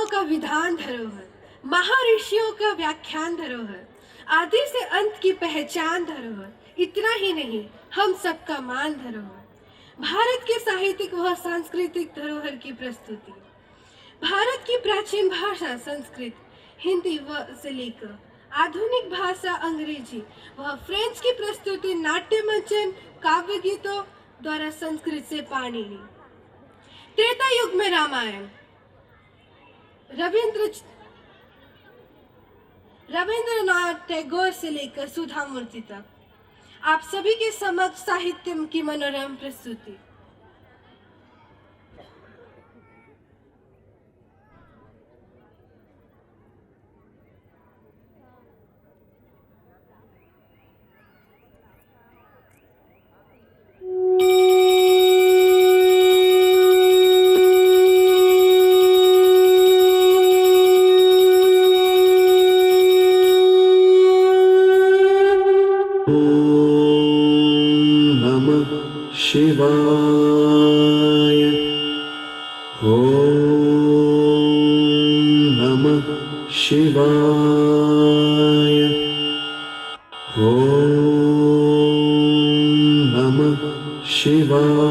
का विधान धरोहर, महर्षियों का व्याख्यान धरोहर, आदि से अंत की पहचान धरोहर, इतना ही नहीं हम सबका मान धरोहर। भारत के साहित्यिक व सांस्कृतिक धरोहर की प्रस्तुति। भारत की प्राचीन भाषा संस्कृत, हिंदी व से लेकर आधुनिक भाषा अंग्रेजी व फ्रेंच की प्रस्तुति नाट्य मंचन काव्य गीतों द्वारा संस्कृत से पाणिनि। त्रेता युग में रामायण रविंद्रनाथ टैगोर से लेकर सुधा मूर्ति तक आप सभी के समक्ष साहित्य की मनोरम प्रस्तुति। शिवाय ओम नमः शिवाय ओम नमः शिवाय।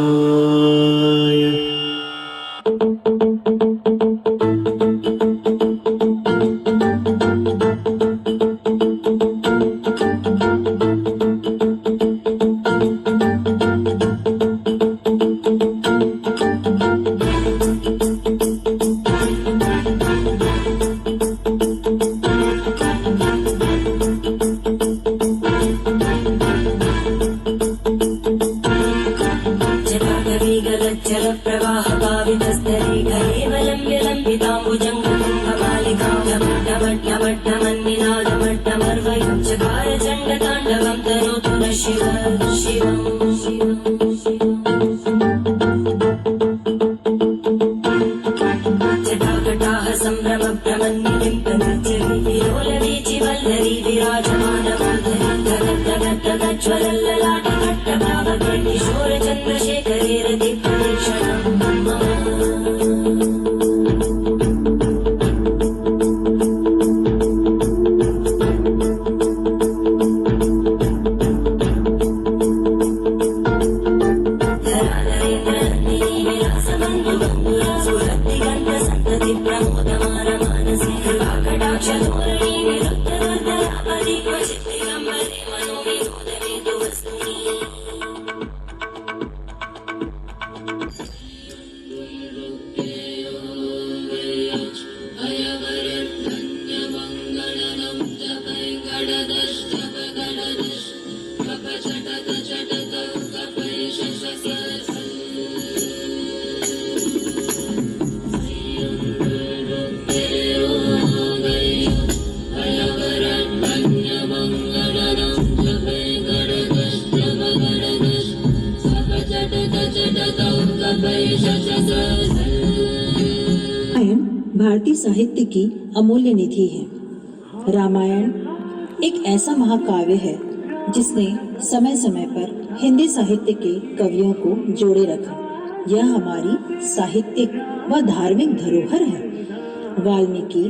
भारतीय साहित्य की अमूल्य निधि है। रामायण एक ऐसा महाकाव्य है जिसने समय समय पर हिंदी साहित्य के कवियों को जोड़े रखा। यह हमारी साहित्यिक व धार्मिक धरोहर है। वाल्मीकि,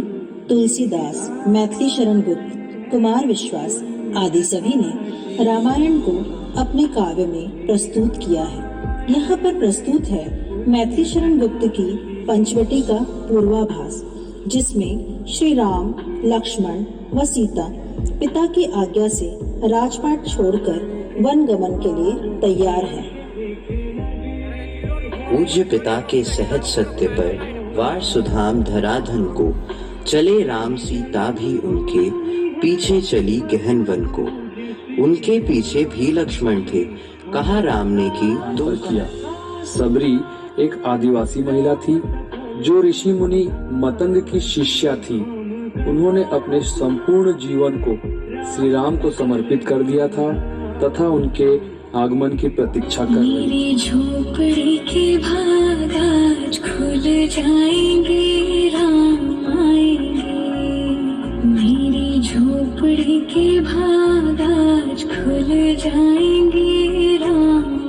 तुलसीदास, मैथिली शरण गुप्त, कुमार विश्वास आदि सभी ने रामायण को अपने काव्य में प्रस्तुत किया है। यहाँ पर प्रस्तुत है मैथिली शरण गुप्त की पंचवटी का पूर्वाभास, जिसमें श्री राम, लक्ष्मण व सीता पिता की आज्ञा से राजपाट छोड़कर वन गमन के लिए तैयार हैं। पूज्य पिता के सहज सत्य पर वार सुधाम धराधन को चले राम, सीता भी उनके पीछे चली गहन वन को। उनके पीछे भी लक्ष्मण थे, कहा राम ने कि तुम किया। सबरी एक आदिवासी महिला थी जो ऋषि मुनि मतंग की शिष्या थी। उन्होंने अपने संपूर्ण जीवन को श्री राम को समर्पित कर दिया था तथा उनके आगमन की प्रतीक्षा कर रही। मेरी झोपड़ी के भाग आज खुल जाएंगे, राम आएंगे। मेरी झोपड़ी के भाग आज खुल जाएंगे, राम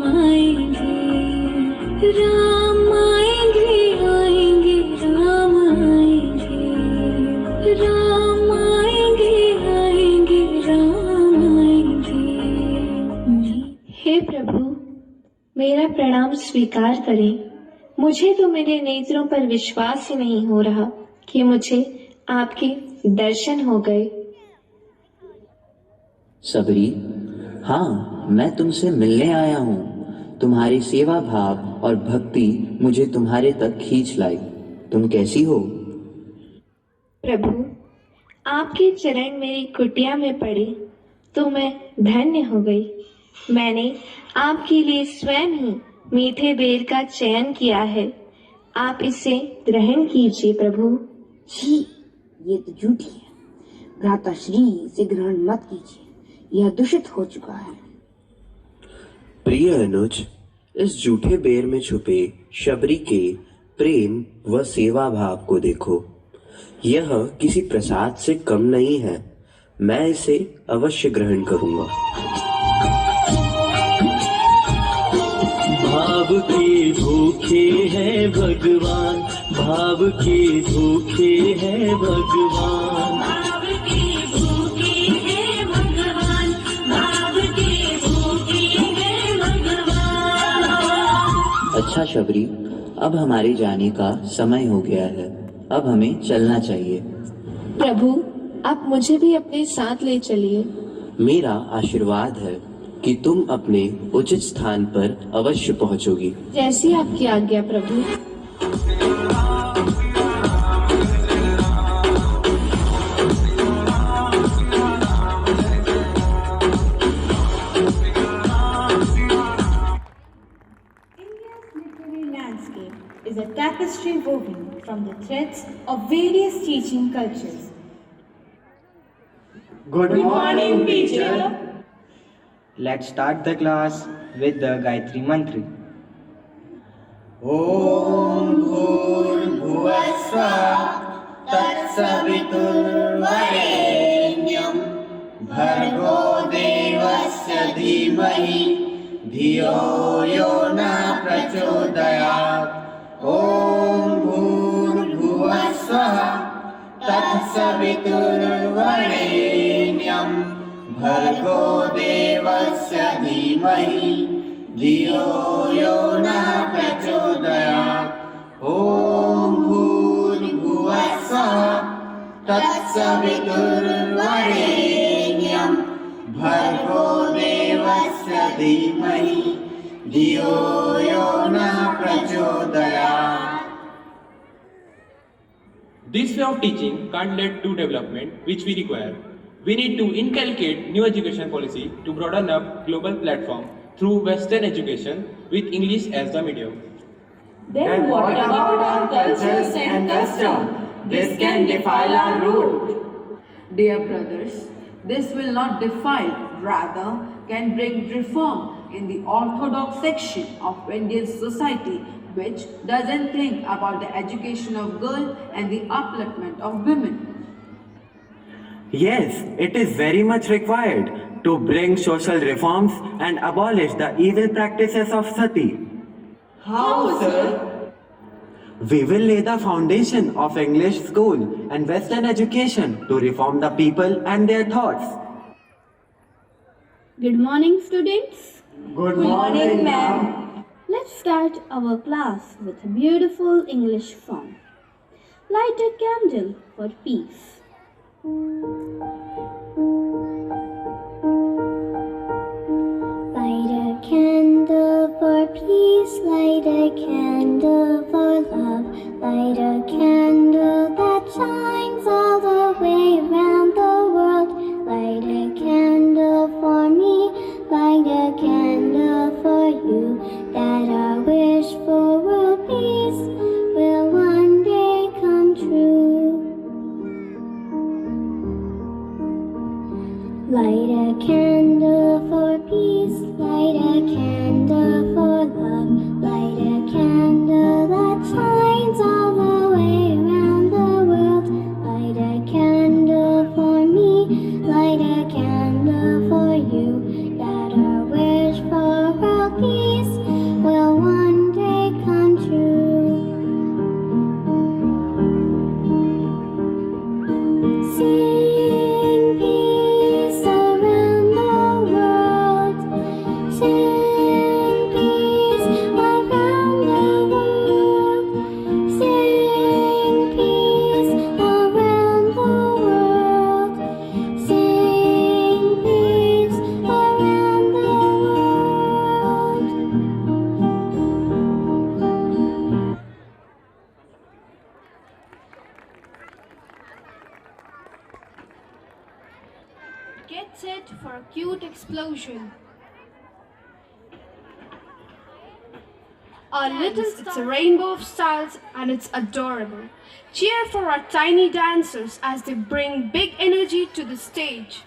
हे प्रभु, मेरा प्रणाम स्वीकार करें। मुझे तो मेरे नेत्रों पर विश्वास ही नहीं हो रहा कि मुझे आपके दर्शन हो गए। सबरी, हाँ, मैं तुमसे मिलने आया हूँ। तुम्हारी सेवा भाव और भक्ति मुझे तुम्हारे तक खींच लाई। तुम कैसी हो? प्रभु, आपके चरण मेरी कुटिया में पड़े तो मैं धन्य हो गई। मैंने आपके लिए स्वयं ही मीठे बेर का चयन किया है। आप इसे ग्रहण कीजिए प्रभु। जी, ये तो झूठी है। भ्राताश्री, इसे ग्रहण मत कीजिए, यह दूषित हो चुका है। प्रिय अनुज, इस जूठे बेर में छुपे शबरी के प्रेम व सेवा भाव को देखो। यह किसी प्रसाद से कम नहीं है। मैं इसे अवश्य ग्रहण करूंगा। भाव के भूखे हैं भगवान, भाव के भूखे हैं भगवान, भाव के भूखे हैं भगवान, भाव के भूखे हैं भगवान। अच्छा शबरी, अब हमारे जाने का समय हो गया है। अब हमें चलना चाहिए। प्रभु, आप मुझे भी अपने साथ ले चलिए। मेरा आशीर्वाद है कि तुम अपने उचित स्थान पर अवश्य पहुंचोगी। जैसी आपकी आज्ञा प्रभु। India's literary landscape is a tapestry woven from the threads of various teaching cultures. Good morning, teacher. Let's start the class with the Gayatri Mantra. Om Bhurbhuvasvah Tatsaviturvarenyam Bhargo Devasya Dhimahi Dhiyo Yo Na Prachodayat. Om Bhurbhuvasvah Tatsaviturvarenyam Bhargo Devasya Dhimahi Dhiyo Yo Na Prachodayat. Om Bhurbhuvasvah Tatsaviturvarenyam Bhargo Devasya Dhimahi Dhiyo Yo Na Prachodayat. This way of teaching can't lead to development which we require. We need to inculcate new education policy to broaden up global platform through Western education with English as the medium. Then what about our cultures and custom? This can defile our root. Dear brothers, this will not defile, rather can bring reform in the orthodox section of Indian society, which doesn't think about the education of girls and the upliftment of women. Yes, it is very much required to bring social reforms and abolish the evil practices of sati. How, sir? We will lay the foundation of English school and Western education to reform the people and their thoughts. Good morning, students. Good morning, ma'am. Let's start our class with a beautiful English song. Light a candle for peace. Light a candle for peace, light a candle for love, light a candle that shines all the way round the world. Light a candle for me, light a candle for you, that our wish for world peace will one day come true. Light a candle for peace, light a candle for love, light a candle that shines all the way around the world. Light a candle for me, light a candle for you, that our wish for world peace explosion. Our little it's a rainbow of styles and it's adorable. Cheer for our tiny dancers as they bring big energy to the stage.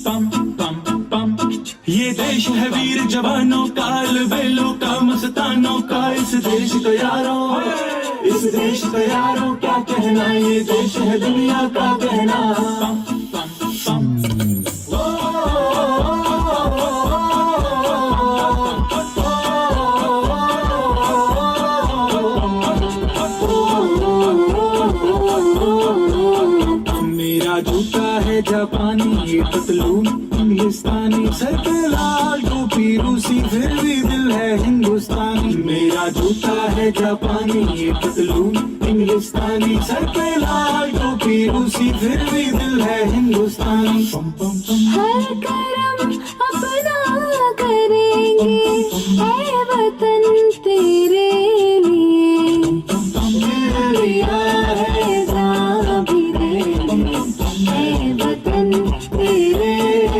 पम पम पम ये देश है वीर जवानों का, बेलों का, मस्तानों का। इस देश को यारों क्या कहना, ये देश है दुनिया का कहना। पम पम पम मेरा जूता है जापानी, ये पतलून इंग्लिस्तानी, सर पे लाल टोपी रूसी, फिर भी दिल है हिंदुस्तानी। मेरा जूता है जापानी, ये पतलून इंग्लिस्तानी, सर पे लाल टोपी रूसी, फिर भी दिल है हिंदुस्तानी। पम पम पम हर करम अपना करेंगे ऐ वतन तेरे लिए, दिया है जान भी देंगे ऐ वतन तेरे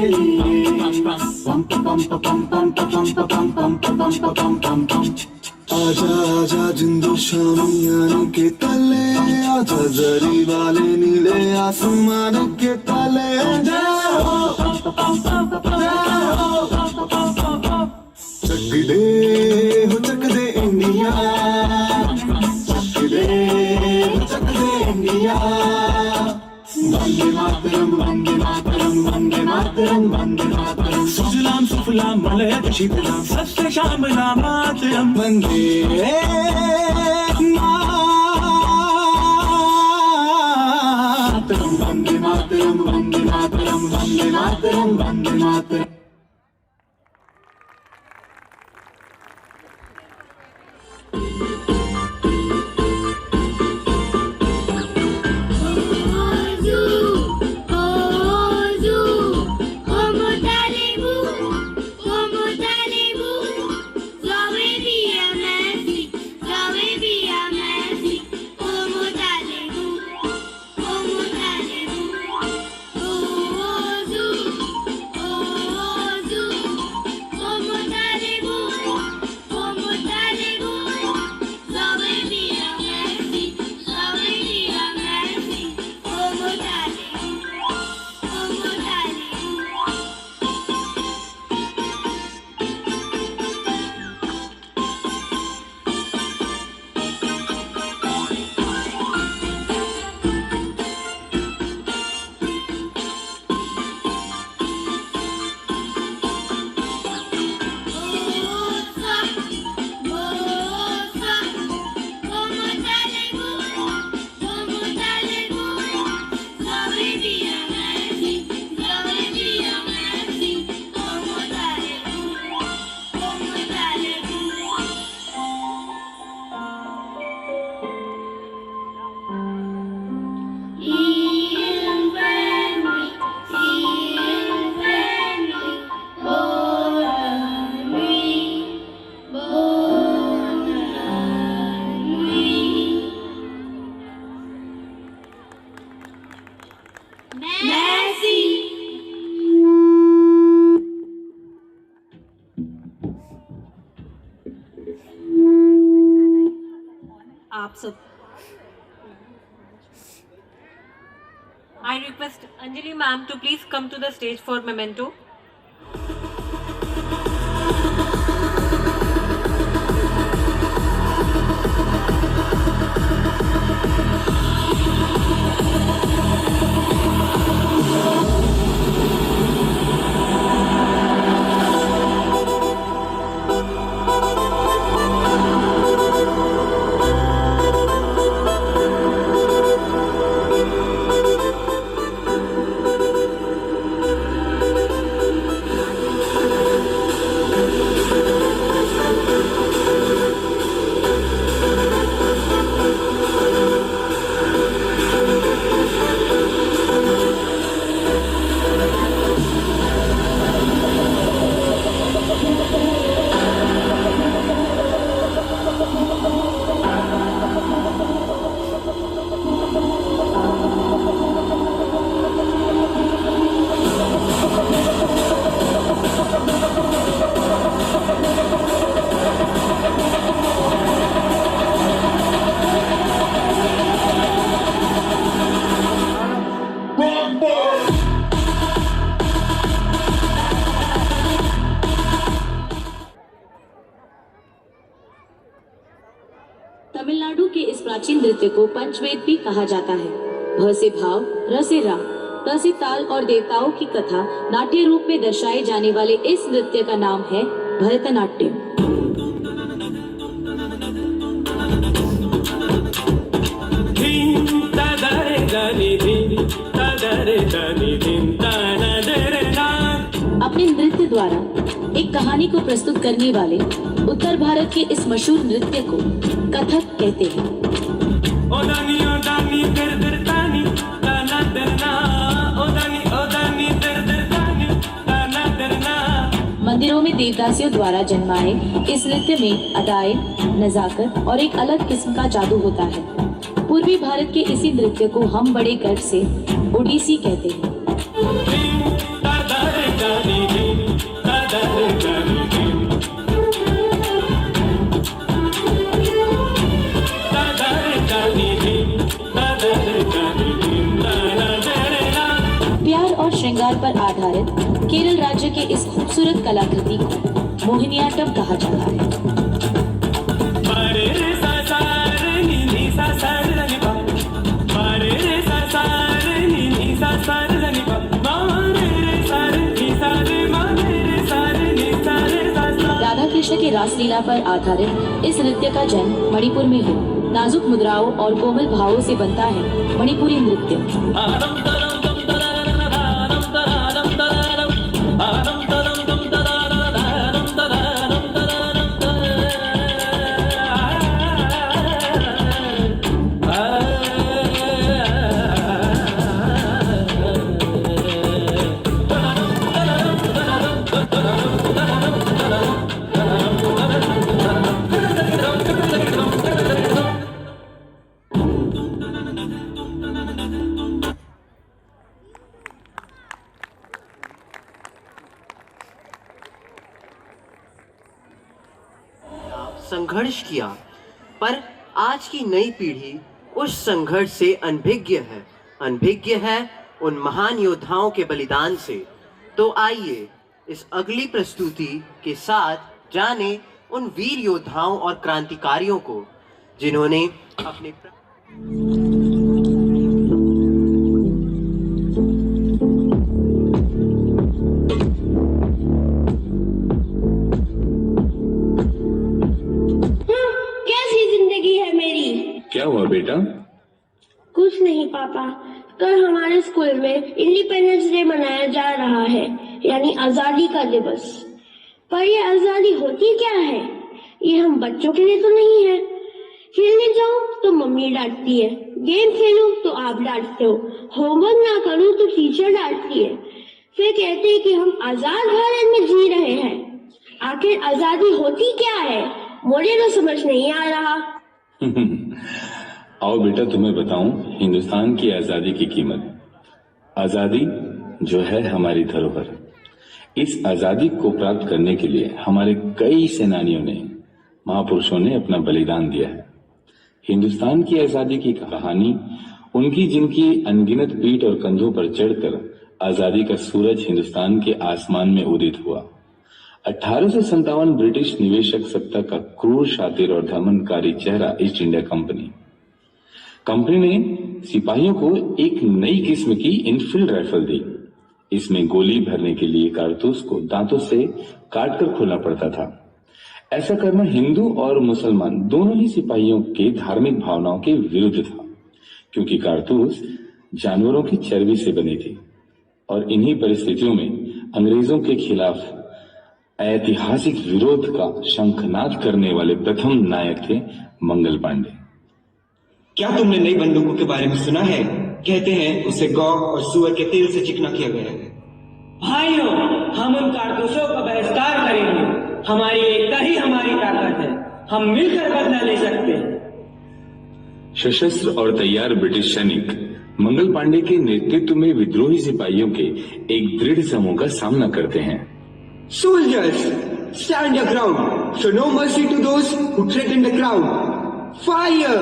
लिए। पम पम पम पम पम पम पम पम पम पम पम पम आजा आजा जिंदो शामियाने के तले, आजा जरी वाले नीले आसमान के तले। चक दे हो चक दे इंडिया, चक दे इंडिया। वंदे मातरम वंदे मातरम वंदे मातरम वंदे मातरम। सुजलाम सुफलाम मलयज शीतलाम सस्य श्यामलाम मातरम। वंदे मातरम वंदे मातरम वंदे मातरम वंदे मातरम वंदे मातरम। आप सब I request Anjali ma'am to please come to the stage for memento. प्राचीन नृत्य को पंचवेद भी कहा जाता है। भ से भाव, र से राग, त से ताल और देवताओं की कथा नाट्य रूप में दर्शाए जाने वाले इस नृत्य का नाम है भरतनाट्यम। अपने नृत्य द्वारा एक कहानी को प्रस्तुत करने वाले उत्तर भारत के इस मशहूर नृत्य को कथक कहते हैं। मंदिरों में देवदासियों द्वारा जन्माए इस नृत्य में अदाएं, नजाकत और एक अलग किस्म का जादू होता है। पूर्वी भारत के इसी नृत्य को हम बड़े गर्व से ओडिसी कहते हैं। प्यार और श्रृंगार पर आधारित केरल राज्य के इस खूबसूरत कलाकृति को मोहिनीअट्टम कहा जाता है। राधा कृष्ण की रासलीला पर आधारित इस नृत्य का जन्म मणिपुर में हुआ। नाजुक मुद्राओं और कोमल भावों से बनता है मणिपुरी नृत्य। संघर्ष किया, पर आज की नई पीढ़ी उस संघर्ष से अनभिज्ञ है उन महान योद्धाओं के बलिदान से। तो आइए इस अगली प्रस्तुति के साथ जाने उन वीर योद्धाओं और क्रांतिकारियों को जिन्होंने अपने क्या हुआ बेटा? कुछ नहीं पापा, कल हमारे स्कूल में इंडिपेंडेंस डे मनाया जा रहा है, यानी आजादी का दिवस। पर ये आजादी होती क्या है? ये हम बच्चों के लिए तो नहीं है। खेलने जाऊं तो मम्मी डांटती है, गेम खेलूं तो आप डांटते हो, होमवर्क ना करूं तो टीचर डांटती है, फिर कहते हैं कि हम आजाद भारत में जी रहे हैं। आखिर आजादी होती क्या है? मुझे तो समझ नहीं आ रहा। आओ बेटा तुम्हें बताऊं हिंदुस्तान की आजादी की कीमत। आजादी जो है हमारी धरोहर। इस आजादी को प्राप्त करने के लिए हमारे कई सेनानियों ने, महापुरुषों ने अपना बलिदान दिया है। हिंदुस्तान की आजादी की कहानी उनकी जिनकी अनगिनत पीठ और कंधों पर चढ़कर आजादी का सूरज हिंदुस्तान के आसमान में उदित हुआ। 1857 ब्रिटिश निवेशक सत्ता का क्रूर, शातिर और दमनकारी चेहरा ईस्ट इंडिया कंपनी ने सिपाहियों को एक नई किस्म की इनफील्ड राइफल दी। इसमें गोली भरने के लिए कारतूस को दांतों से काटकर खोलना पड़ता था। ऐसा करना हिंदू और मुसलमान दोनों ही सिपाहियों के धार्मिक भावनाओं के विरुद्ध था, क्योंकि कारतूस जानवरों की चर्बी से बनी थी। और इन्हीं परिस्थितियों में अंग्रेजों के खिलाफ ऐतिहासिक विरोध का शंखनाद करने वाले प्रथम नायक थे मंगल पांडे। क्या तुमने नई बंदूकों के बारे में सुना है? कहते हैं उसे गौ और सुअर के तेल से चिकना किया गया है। भाइयों, हम उन कारतूसों का बहिष्कार करेंगे। हमारी एकता ही हमारी ताकत है। हम मिलकर बदला ले सकते हैं। सशस्त्र और तैयार ब्रिटिश सैनिक मंगल पांडे के नेतृत्व में विद्रोही सिपाहियों के एक दृढ़ समूह का सामना करते हैं। Soldiers, stand your ground. Show no mercy to those who threaten the crown. Fire!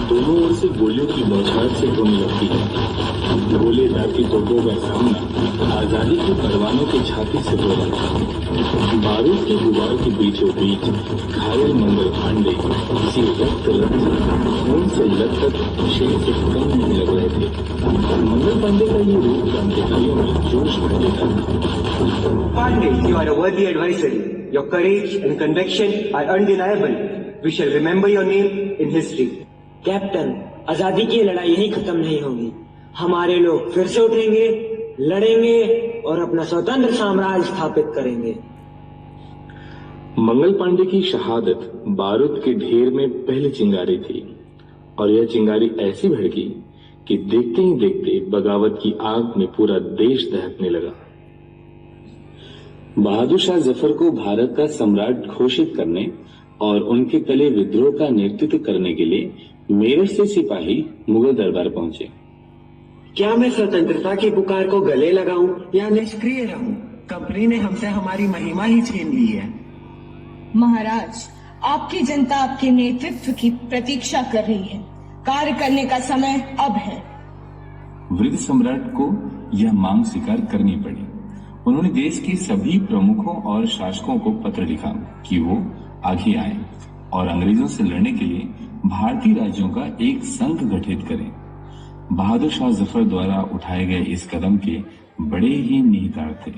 दोनों ओर से गोलियों की बौछार से होने लगती है। भोले दाती तोपों का सामना आजादी की परवानों की छाती से हो रहा था। बारूद की गुबार के बीचों बीच घायल मंगल पांडे किसी रक्त खून से लथपथ शेर से कम नहीं लग रहे थे। मंगल पांडे का ये रूप क्रांतिकारियों में जोश भर देता था। Pandey, you are a worthy advisory. Your courage and conviction are undeniable. We shall remember your name in history. Captain, आजादी की लड़ाई यही खत्म नहीं होगी। हमारे लोग फिर से उठेंगे, लड़ेंगे और अपना स्वतंत्र साम्राज्य स्थापित करेंगे। मंगल पांडे की शहादत बारूद के ढेर में पहली चिंगारी थी और यह चिंगारी ऐसी भड़की कि देखते ही देखते बगावत की आग में पूरा देश दहकने लगा। बहादुर शाह जफर को भारत का सम्राट घोषित करने और उनके तले विद्रोह का नेतृत्व करने के लिए मेरठ से सिपाही मुगल दरबार पहुंचे। क्या मैं स्वतंत्रता की पुकार को गले लगाऊं या निष्क्रिय रहूं? कंपनी ने हमसे हमारी महिमा ही छीन ली है। महाराज, आपकी जनता आपके नेतृत्व की प्रतीक्षा कर रही है। कार्य करने का समय अब है। वृद्ध सम्राट को यह मांग स्वीकार करनी पड़ी। उन्होंने देश के सभी प्रमुखों और शासकों को पत्र लिखा कि वो आगे आए और अंग्रेजों से लड़ने के लिए भारतीय राज्यों का एक संघ गठित करें। बहादुर शाह जफर द्वारा उठाए गए इस कदम के बड़े ही निहितार्थ थे।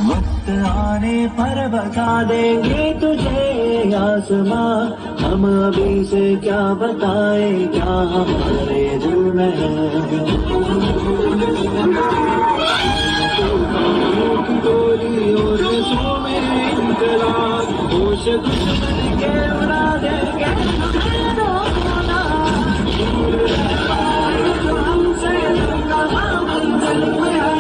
वक्त आने पर बता देंगे तुझे आसमां, हम अभी से क्या बताए क्या हमारे दिल में है। गोली और रसों में इंकलाब, होश दुश्मन के उड़ा देंगे हमसे मंजिल में है।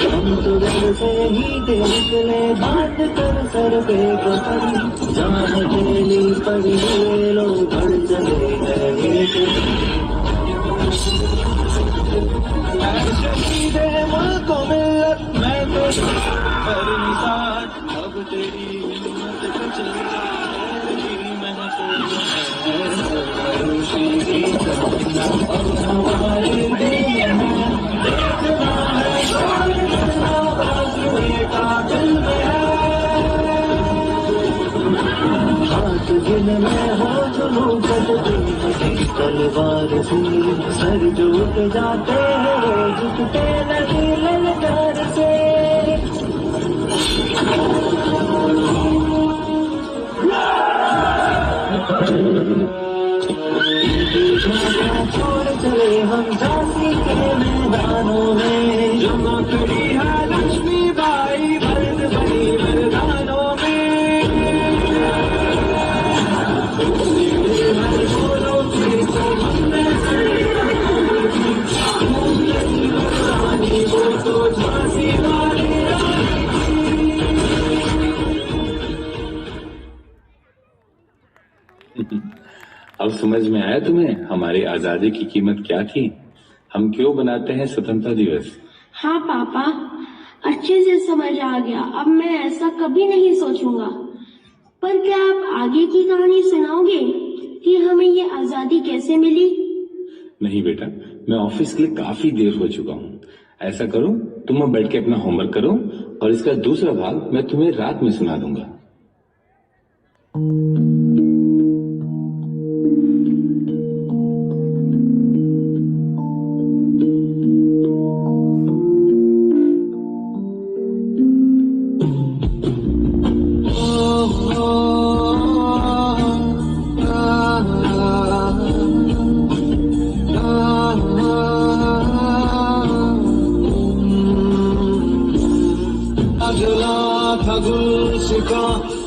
हम तो दिल से ही निकले बात कर सर पे कफन, जान चली पड़ी लोग बढ़ चले गए शहीदे मुल्क को मिलत मैं तो पर निसार, अब तेरी हिम्मत कुछ हमारे दिल में देखना हाथ जिनमें हो जुनू कटती तलवार से सर जो उठ जाते हैं वो झुकते नहीं ललकार से। छोड़ चले हम झांसी के मैदानों में, जमा खड़ी है लक्ष्मी बाई भरत बनी मैदानों में। बोलो कि तो हमने वो तो झांसी वाली अब समझ में आया तुम्हें हमारी आजादी की कीमत क्या थी? हम क्यों बनाते हैं स्वतंत्रता दिवस? हाँ पापा, अच्छे से समझ आ गया। अब मैं ऐसा कभी नहीं सोचूंगा। पर क्या आप आगे की कहानी सुनाओगे कि हमें ये आजादी कैसे मिली? नहीं बेटा, मैं ऑफिस के लिए काफी देर हो चुका हूँ। ऐसा करो, तुम बैठ के अपना होमवर्क करो और इसका दूसरा भाग मैं तुम्हें रात में सुना दूंगा।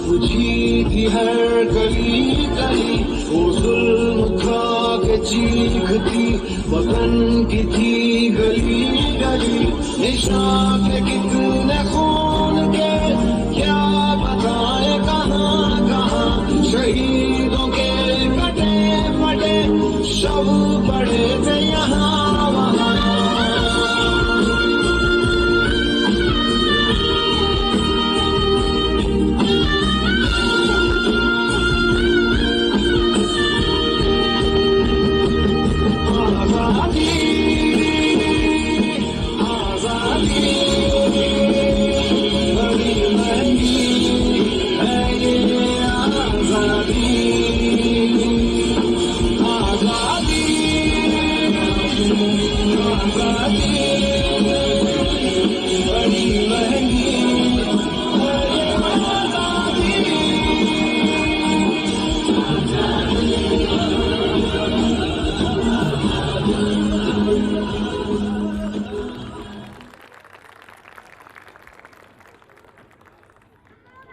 बुझी थी हर गली गली, वो जुल्म खा के चीखती वतन की थी गली गली। निशान के कितने खून के क्या बताए कहाँ कहाँ, शहीदों के कटे फटे शव पड़े थे यहाँ वहाँ।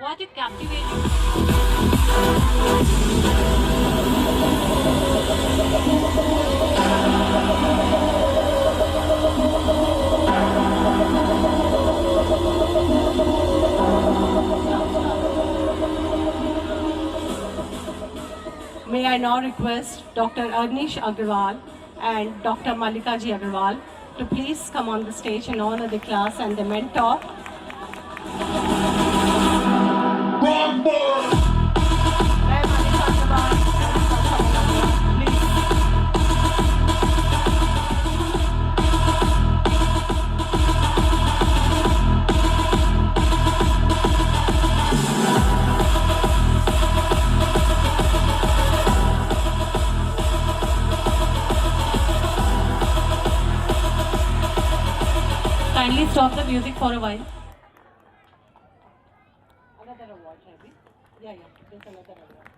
What a captivating. May I now request Dr. Agnish Agarwal and Dr. Malika Ji Agarwal to please come on the stage and honor the class and the mentor. Kindly stop the music for a while. Another award, Ravi. Yeah, there's another award.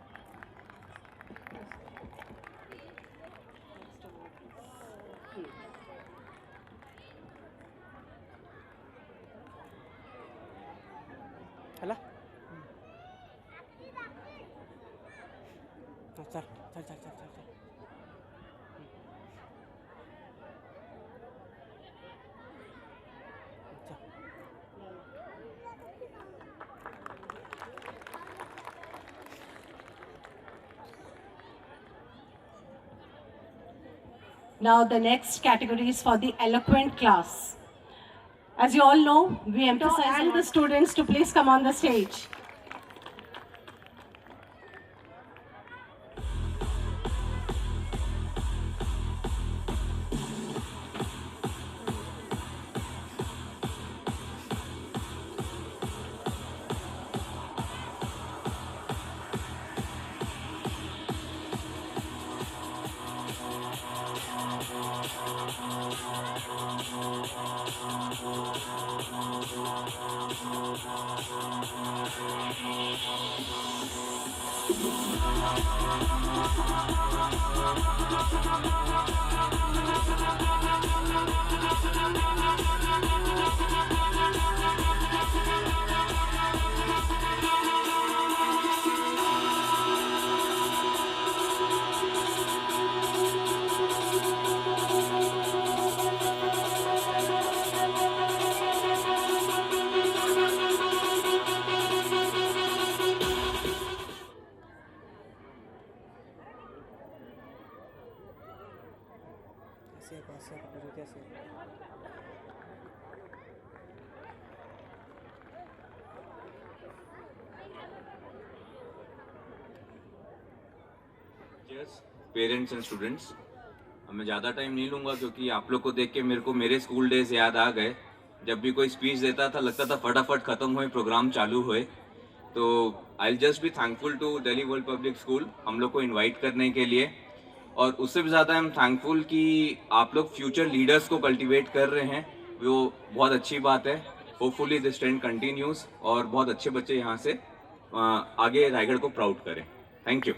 Hello? चल Now the next category is for the eloquent class. As you all know, we emphasize the students to please come on the stage. Parents and students, मैं ज़्यादा time नहीं लूँगा क्योंकि आप लोग को देख के मेरे को मेरे स्कूल डेज याद आ गए। जब भी कोई स्पीच देता था लगता था फटाफट ख़त्म हुए, प्रोग्राम चालू हुए। तो I will just be thankful to Delhi World Public School हम लोग को इनवाइट करने के लिए, और उससे भी ज़्यादा आई एम थैंकफुल कि आप लोग फ्यूचर लीडर्स को कल्टिवेट कर रहे हैं, वो बहुत अच्छी बात है। होपफुली दिस ट्रेंड कंटिन्यूज और बहुत अच्छे बच्चे यहाँ से आगे रायगढ़ को प्राउड करें। Thank you.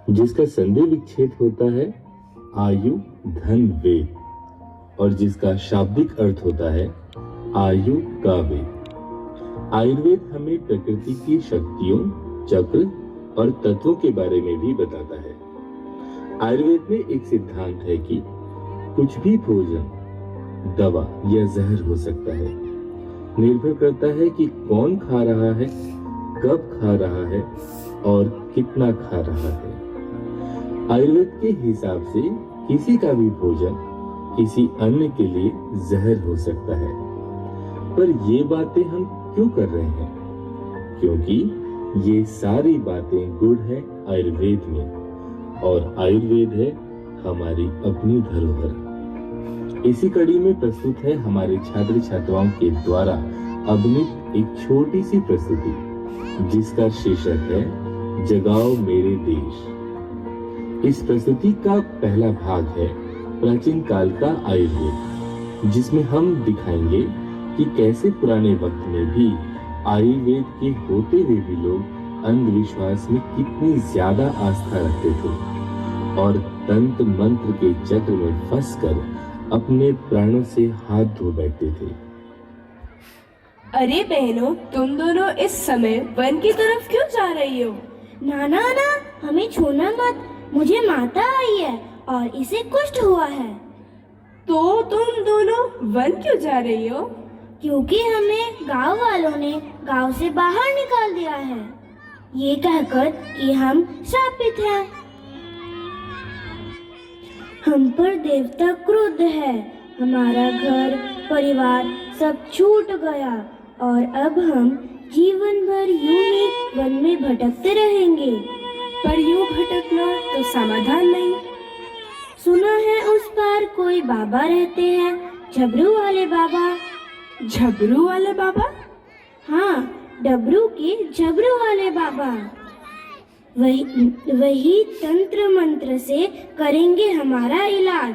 जिसका संधि विच्छेद होता है आयु धन वेद और जिसका शाब्दिक अर्थ होता है आयु का वेद। आयुर्वेद हमें प्रकृति की शक्तियों, चक्र और तत्वों के बारे में भी बताता है। आयुर्वेद में एक सिद्धांत है कि कुछ भी भोजन, दवा या जहर हो सकता है। निर्भर करता है कि कौन खा रहा है, कब खा रहा है और कितना खा रहा है। आयुर्वेद के हिसाब से किसी का भी भोजन किसी अन्य के लिए जहर हो सकता है। पर ये बातें हम क्यों कर रहे हैं? क्योंकि ये सारी बातें गुण है आयुर्वेद में और आयुर्वेद है हमारी अपनी धरोहर। इसी कड़ी में प्रस्तुत है हमारे छात्र छात्राओं के द्वारा अभिनीत एक छोटी सी प्रस्तुति जिसका शीर्षक है जगाओ मेरे देश। इस प्रस्तुति का पहला भाग है प्राचीन काल का आयुर्वेद, जिसमें हम दिखाएंगे कि कैसे पुराने वक्त में भी आयुर्वेद के होते हुए भी लोग अंधविश्वास में कितनी ज्यादा आस्था रखते थे और तंत्र मंत्र के चक्र में फंसकर अपने प्राणों से हाथ धो बैठते थे। अरे बहनों, तुम दोनों इस समय वन की तरफ क्यों जा रही हो? ना ना ना, हमें छूना मत, मुझे माता आई है और इसे कुष्ठ हुआ है। तो तुम दोनों वन क्यों जा रही हो? क्योंकि हमें गांव वालों ने गांव से बाहर निकाल दिया है, ये कहकर कि हम श्रापित हैं। हम पर देवता क्रुद्ध है, हमारा घर परिवार सब छूट गया और अब हम जीवन भर यूं ही वन में भटकते रहेंगे। पर यूं भटकना तो समाधान नहीं। सुना है उस पार कोई बाबा रहते हैं, झबरू वाले बाबा। झबरू वाले बाबा? हाँ, डबरू के झबरू वाले बाबा। वही तंत्र मंत्र से करेंगे हमारा इलाज।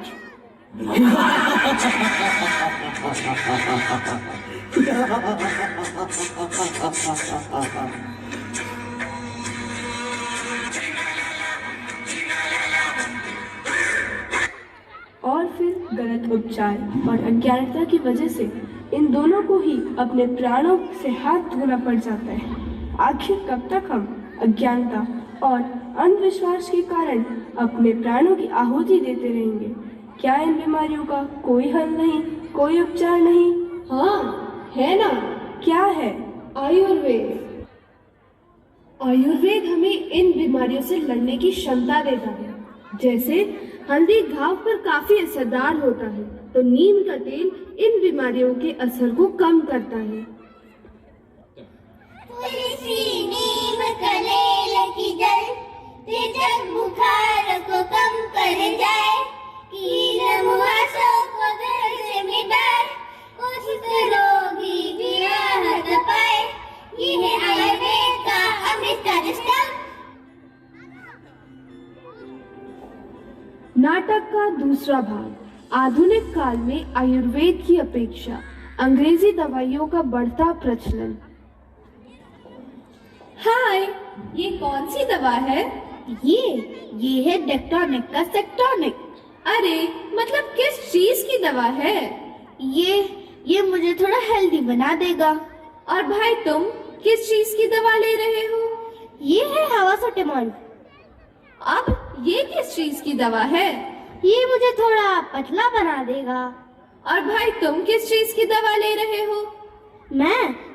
और फिर गलत उपचार और अज्ञानता की वजह से इन दोनों को ही अपने प्राणों से हाथ धोना पड़ जाता है। आखिर कब तक हम अज्ञानता और अंधविश्वास के कारण अपने प्राणों की आहुति देते रहेंगे? क्या इन बीमारियों का कोई हल नहीं, कोई उपचार नहीं? हाँ, है ना। क्या है? आयुर्वेद। आयुर्वेद हमें इन बीमारियों से लड़ने की क्षमता देता है। जैसे हल्दी घाव पर काफी असरदार होता है, तो नीम का तेल इन बीमारियों के असर को कम करता है। तुलसी नीम कनेल की जल तेजक बुखार को कम कर जाए, कील मुहासों को दर्द से मिटाए, कुष्ठ रोगी भी राहत पाए। ये है आयुर्वेद का अमृत का रिश्ता। नाटक का दूसरा भाग। आधुनिक काल में आयुर्वेद की अपेक्षा अंग्रेजी दवाइयों का बढ़ता प्रचलन। हाय, ये कौन सी दवा है? ये है डेक्टोनिक का सेक्टोनिक। अरे मतलब किस चीज की दवा है? ये मुझे थोड़ा हेल्दी बना देगा। और भाई तुम किस चीज की दवा ले रहे हो? ये है हवासोटेमॉल। अब ये किस चीज की दवा है? ये मुझे थोड़ा पतला बना देगा। और भाई तुम किस चीज की दवा ले रहे हो?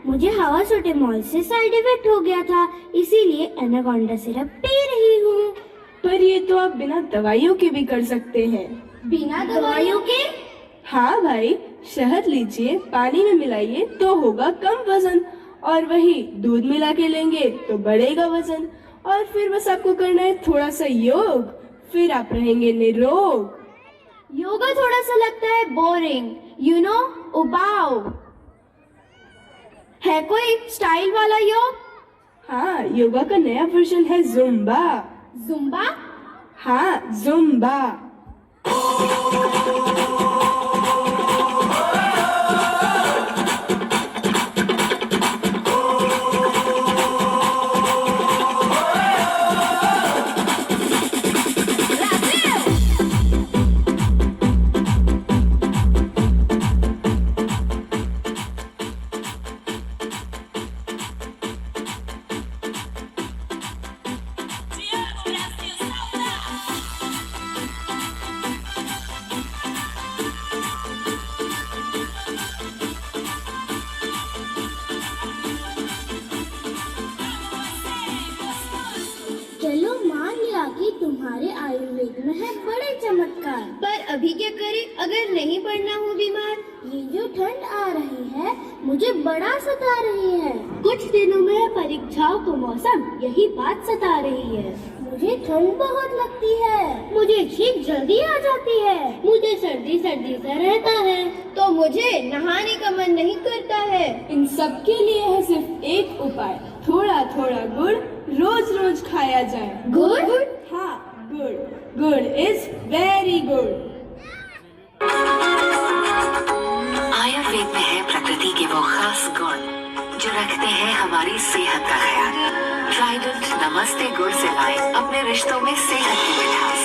मुझे हवासोटेमॉल से साइड इफेक्ट हो गया था, इसीलिए एनाकोंडा सिरप पी रही हूँ। पर ये तो आप बिना दवाइयों के भी कर सकते हैं। बिना दवाइयों के? हाँ भाई, शहद लीजिए, पानी में मिलाइए तो होगा कम वजन, और वही दूध मिला के लेंगे तो बढ़ेगा वजन। और फिर बस आपको करना है थोड़ा सा योग, फिर आप रहेंगे निरोग। योगा थोड़ा सा लगता है बोरिंग, यू नो, उबाऊ। है कोई स्टाइल वाला योग? हाँ, योगा का नया वर्जन है जुम्बा। जुम्बा? हाँ, जुम्बा। हमारे आयुर्वेद में है बड़े चमत्कार। पर अभी क्या करें अगर नहीं पड़ना हो बीमार? ये जो ठंड आ रही है मुझे बड़ा सता रही है। कुछ दिनों में परीक्षाओं का मौसम यही बात सता रही है। मुझे ठंड बहुत लगती है, मुझे छींक जल्दी आ जाती है, मुझे सर्दी सर्दी सा रहता है, तो मुझे नहाने का मन नहीं करता है। इन सब के लिए है सिर्फ एक उपाय, थोड़ा थोड़ा गुड़ रोज रोज खाया जाए। गुड़? हाँ, गुड़। गुड़ इज वेरी गुड। आयुर्वेद में है प्रकृति के वो खास गुण जो रखते हैं हमारी सेहत का ख्याल। ट्राइडेंट नमस्ते गुड़ से लाए अपने रिश्तों में सेहत की मिठास।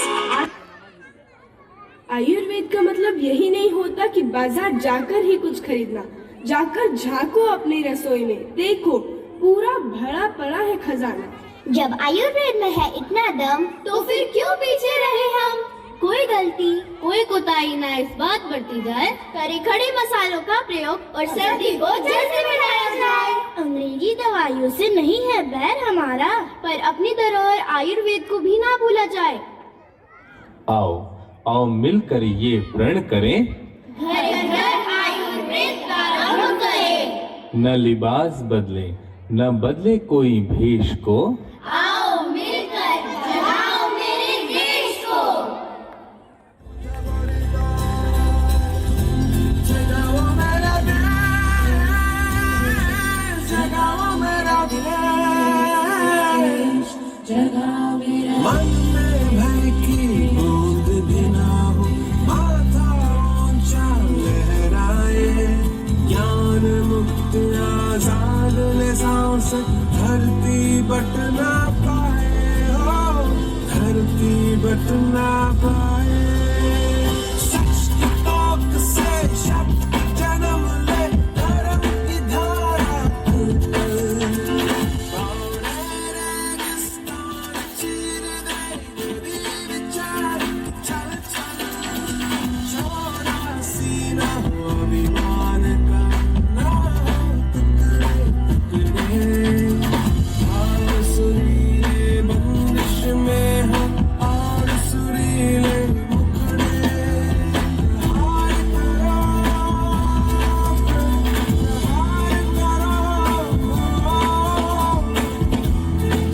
आयुर्वेद का मतलब यही नहीं होता कि बाजार जाकर ही कुछ खरीदना। जाकर झांको अपनी रसोई में, देखो पूरा भरा पड़ा है खजाना। जब आयुर्वेद में है इतना दम तो फिर क्यों पीछे रहे हम? कोई गलती कोई कोताही ना इस बात बढ़ती जाए, करे खड़े मसालों का प्रयोग और सर्दी को जड़ से मिटाया जाए। अंग्रेजी दवाइयों से नहीं है बैर हमारा, पर अपनी धरोहर आयुर्वेद को भी ना भूला जाए। आओ आओ मिलकर ये प्रण करें, घर घर आयुर्वेद प्रारंभ करें। न लिबास बदले न बदले कोई भेष को, आओ मिलकर जगाओ मेरे देश को। जगाओ मेरा देश, जगाओ मेरा देश, जगाओ मेरा। मन में भय की बूंद भी ना हो, माथा ऊंचा लहराए, ज्ञान मुक्त आजाद ले सांस, धरती बट ना पाए हो, धरती बट ना पाए। सच की तोक से शब्द जन्म ले, धर्म की धारा उठे, बावड़े रेगिस्तान चीर दे, खुदी विचार चल चल, छोड़ा सीना हो अभिमान का, ना हो टुकड़े टुकड़े। और सुरीले बंदिश में हो और सुरीले मुखड़े, हार करो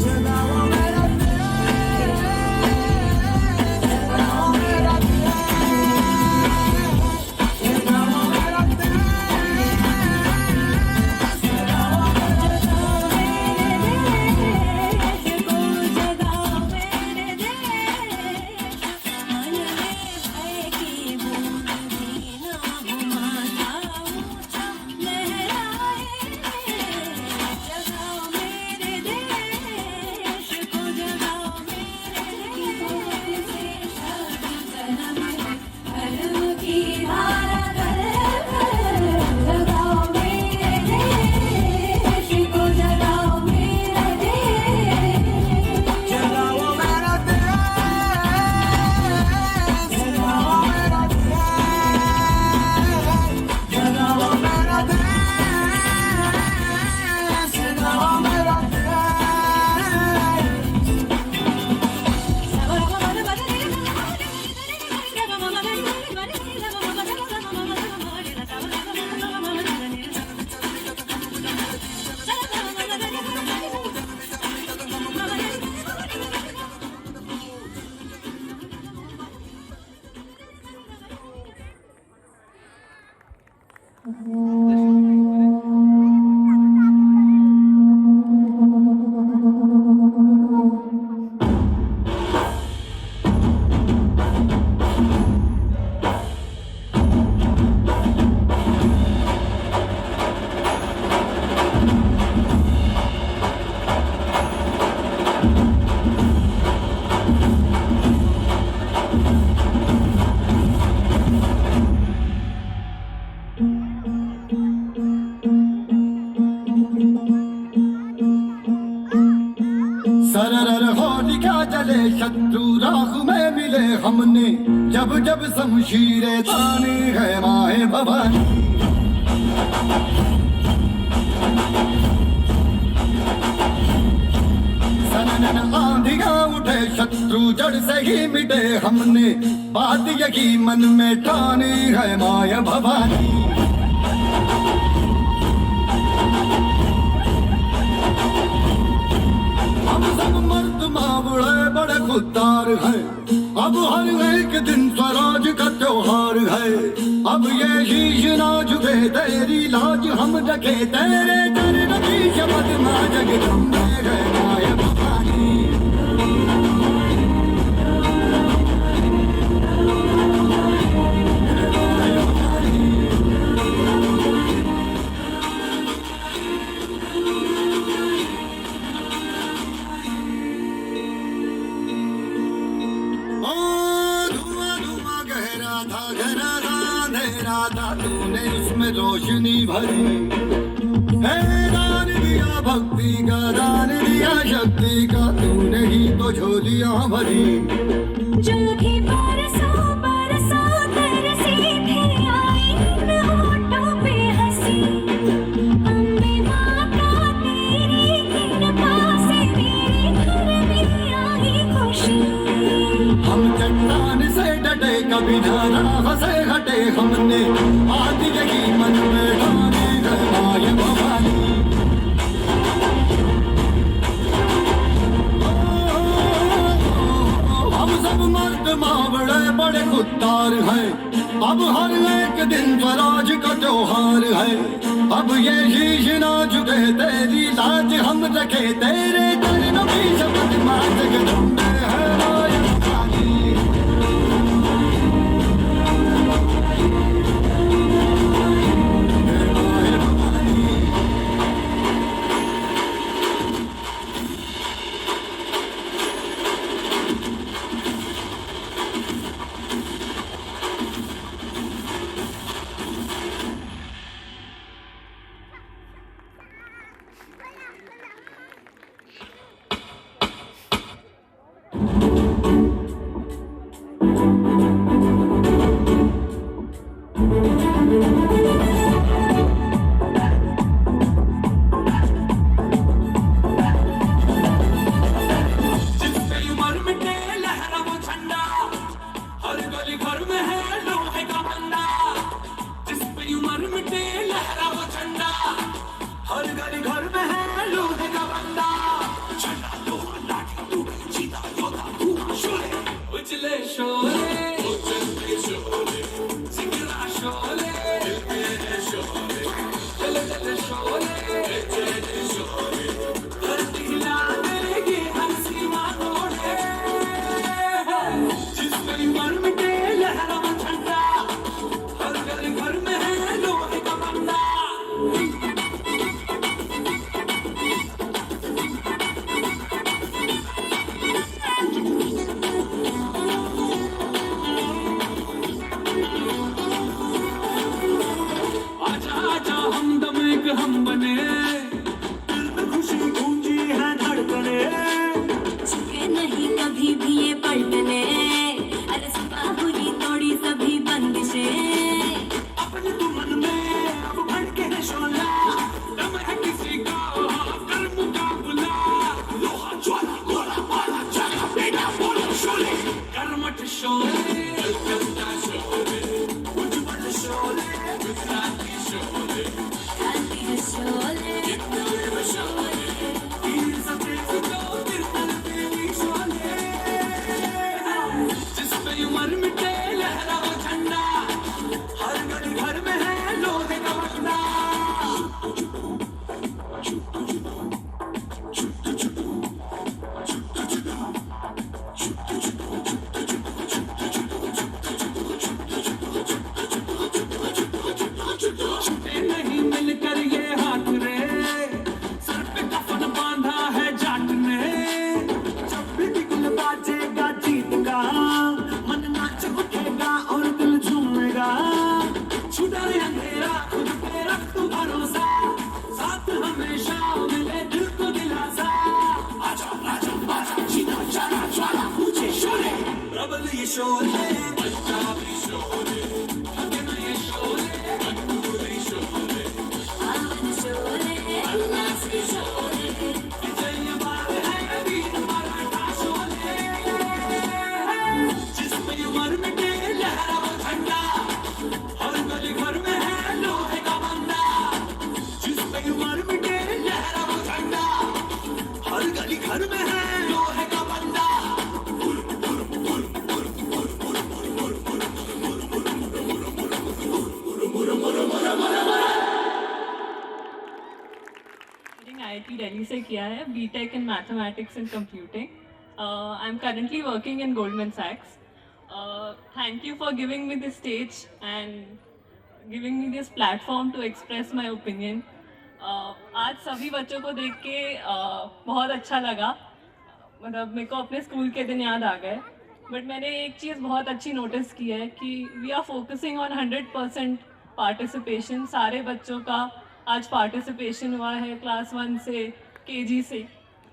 जगाओ मेरा देश, जगाओ मेरा देश, जगाओ मेरा सरर होलिका जले शत्रु राख में मिले हमने, जब जब शमशीरें तानी है माए भवानी। सनन तूफान आंधियां उठे, शत्रु जड़ से ही मिटे, हमने बात यही मन में ठानी है माया भवानी। हम सब मर्द मावड़े बड़े खुददार हैं, अब हर एक दिन स्वराज का त्योहार है। अब ये शीश ना झुके, तेरी लाज हम रखे, तेरे चरण की शपथ मां जगदम्बे है माया भवानी। तूने उसमें रोशनी भरी, है दान दिया भक्ति का, दान दिया शक्ति का, तूने ही तो झोलियां भरी। जो भी बरसों बरसों तेरे सीधे आई इन होठों पे हंसी, अम्बे माता तेरी कृपा से मेरे घर में आई खुशी। हम चट्टान से डटे, कभी ना राह से हटे, हमने आज यही मन में ठानी है माया भवानी। हम सब मर्द मावड़े बड़े खुददार हैं, अब हर एक दिन स्वराज का त्योहार है। अब ये शीश ना झुके, तेरी लाज हम रखे, तेरे चरणों की शपथ मां जगदम्बे है माया भवानी। शोले से किया है, BTech in Mathematics and Computing. I'm currently working in Goldman Sachs. Thank you for giving me this stage and giving me this platform to express my opinion. आज सभी बच्चों को देख के बहुत अच्छा लगा, मतलब मेरे को अपने स्कूल के दिन याद आ गए. बट मैंने एक चीज़ बहुत अच्छी नोटिस की है कि we are focusing on 100% participation. सारे बच्चों का आज पार्टिसिपेशन हुआ है, क्लास 1 से KG से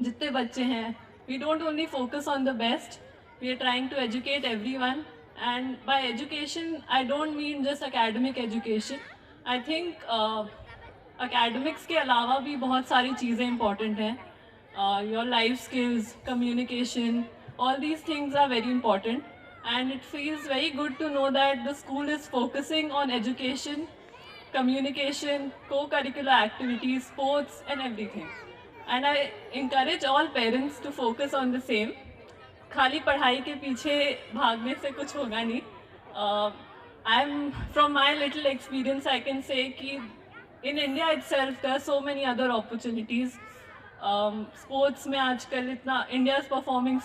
जितने बच्चे हैं. We don't only focus on the best, we are trying to educate everyone. And by education I don't mean just academic education. I think academics के अलावा भी बहुत सारी चीज़ें इंपॉर्टेंट हैं. Your life skills, communication, all these things are very important, and it feels very good to know that the school is focusing on education, communication, co-curricular activities, sports and everything. And I encourage all parents to focus on the same. खाली पढ़ाई के पीछे भागने से कुछ होगा नहीं. From my little experience I can say कि in India itself there are so many other opportunities. Sports में आजकल इतना India is performing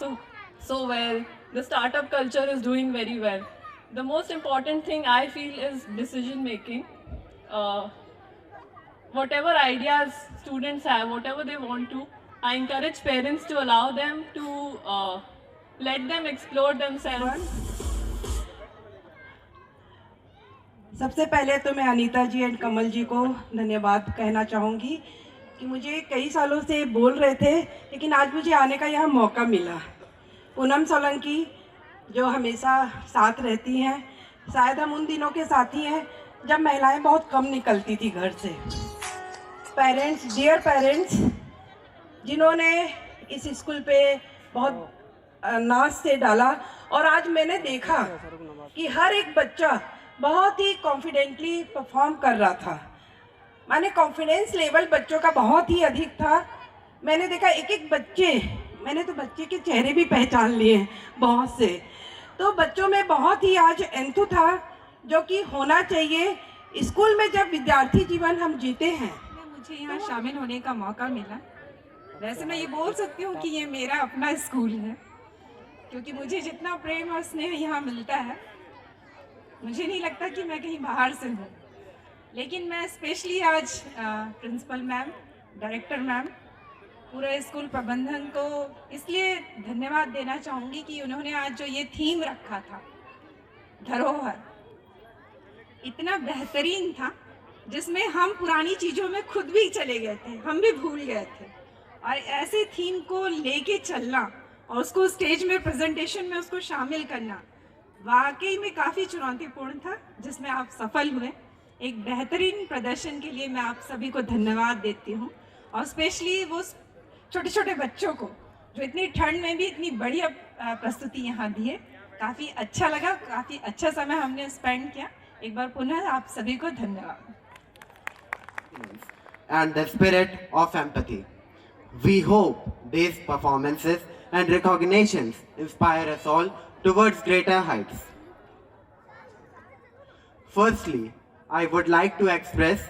so well. The startup culture is doing very well. The most important thing I feel is decision making. Whatever ideas students have, whatever they want to, I encourage parents to allow them to let them explore themselves. सबसे पहले तो मैं अनीता जी and कमल जी को धन्यवाद कहना चाहूँगी कि मुझे कई सालों से बोल रहे थे, लेकिन आज मुझे आने का यहाँ मौका मिला. पूनम सोलंकी जो हमेशा साथ रहती हैं, शायद हम उन दिनों के साथी हैं जब महिलाएं बहुत कम निकलती थी घर से. पेरेंट्स, डियर पेरेंट्स, जिन्होंने इस स्कूल पे बहुत नाच से डाला, और आज मैंने देखा कि हर एक बच्चा बहुत ही कॉन्फिडेंटली परफॉर्म कर रहा था. माने कॉन्फिडेंस लेवल बच्चों का बहुत ही अधिक था. मैंने देखा एक एक बच्चे, मैंने तो बच्चे के चेहरे भी पहचान लिए हैं बहुत से. तो बच्चों में बहुत ही आज एंथू था जो कि होना चाहिए. स्कूल में जब विद्यार्थी जीवन हम जीते हैं, मुझे यहाँ शामिल होने का मौका मिला. वैसे मैं ये बोल सकती हूँ कि ये मेरा अपना स्कूल है, क्योंकि मुझे जितना प्रेम और स्नेह यहाँ मिलता है, मुझे नहीं लगता कि मैं कहीं बाहर से हूँ. लेकिन मैं स्पेशली आज प्रिंसिपल मैम, डायरेक्टर मैम, पूरे स्कूल प्रबंधन को इसलिए धन्यवाद देना चाहूँगी कि उन्होंने आज जो ये थीम रखा था, धरोहर, इतना बेहतरीन था, जिसमें हम पुरानी चीज़ों में खुद भी चले गए थे, हम भी भूल गए थे. और ऐसे थीम को लेके चलना और उसको स्टेज में प्रेजेंटेशन में उसको शामिल करना वाकई में काफ़ी चुनौतीपूर्ण था, जिसमें आप सफल हुए. एक बेहतरीन प्रदर्शन के लिए मैं आप सभी को धन्यवाद देती हूँ, और स्पेशली वो छोटे छोटे बच्चों को जो इतनी ठंड में भी इतनी बढ़िया प्रस्तुति यहाँ दी है. काफ़ी अच्छा लगा, काफ़ी अच्छा समय हमने स्पेंड किया. एक बार पुनः आप सभी को धन्यवाद. And the spirit of empathy. We hope these performances and recognitions inspire us all towards greater heights. Firstly, I would like to express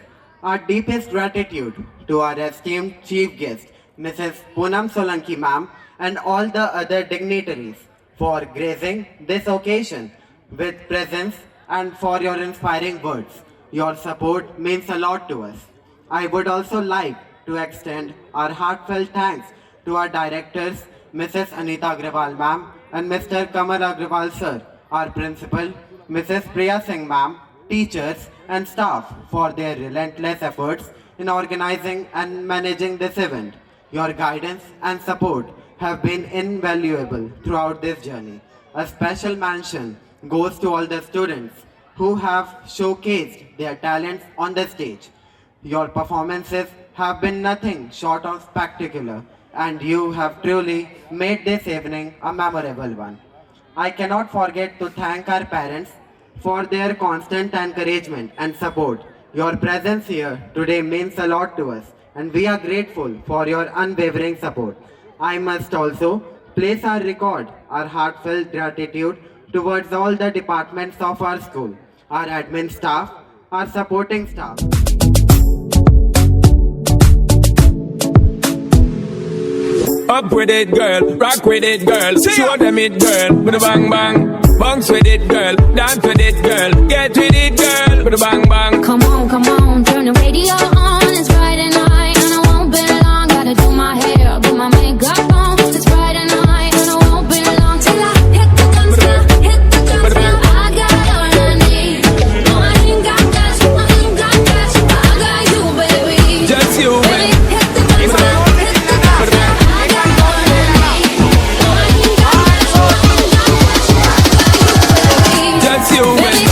our deepest gratitude to our esteemed chief guest, Mrs. Poonam Solanki ma'am, and all the other dignitaries for gracing this occasion with presence and for your inspiring words. Your support means a lot to us. I would also like to extend our heartfelt thanks to our directors, Mrs. Anita Agrawal ma'am and Mr. Kamal Agrawal sir, our principal, Mrs. Priya Singh ma'am, teachers and staff for their relentless efforts in organizing and managing this event. Your guidance and support have been invaluable throughout this journey. A special mention goes to all the students who have showcased their talents on the stage. Your performances have been nothing short of spectacular, and you have truly made this evening a memorable one. I cannot forget to thank our parents for their constant encouragement and support. Your presence here today means a lot to us, and we are grateful for your unwavering support. I must also place our record our heartfelt gratitude towards all the departments of our school, our admin staff, our supporting staff. Up with it, girl. Rock with it, girl. Show them it, girl. With a bang bang. Bounce with it, girl. Dance with it, girl. Get with it, girl. With a bang bang. Come on, turn the radio on. It's Friday night and I won't be long. Gotta do my hair, put my makeup on. It's Friday night and I won't be long till I hit the dance floor, hit the dance floor. I got all I need. No, I ain't got cash, I ain't got cash, but I got you, baby. Just you, baby. Hit the dance floor, hit the dance floor. I got all I need. No, I ain't got cash, I ain't got cash, but I got you, baby. Just you, baby.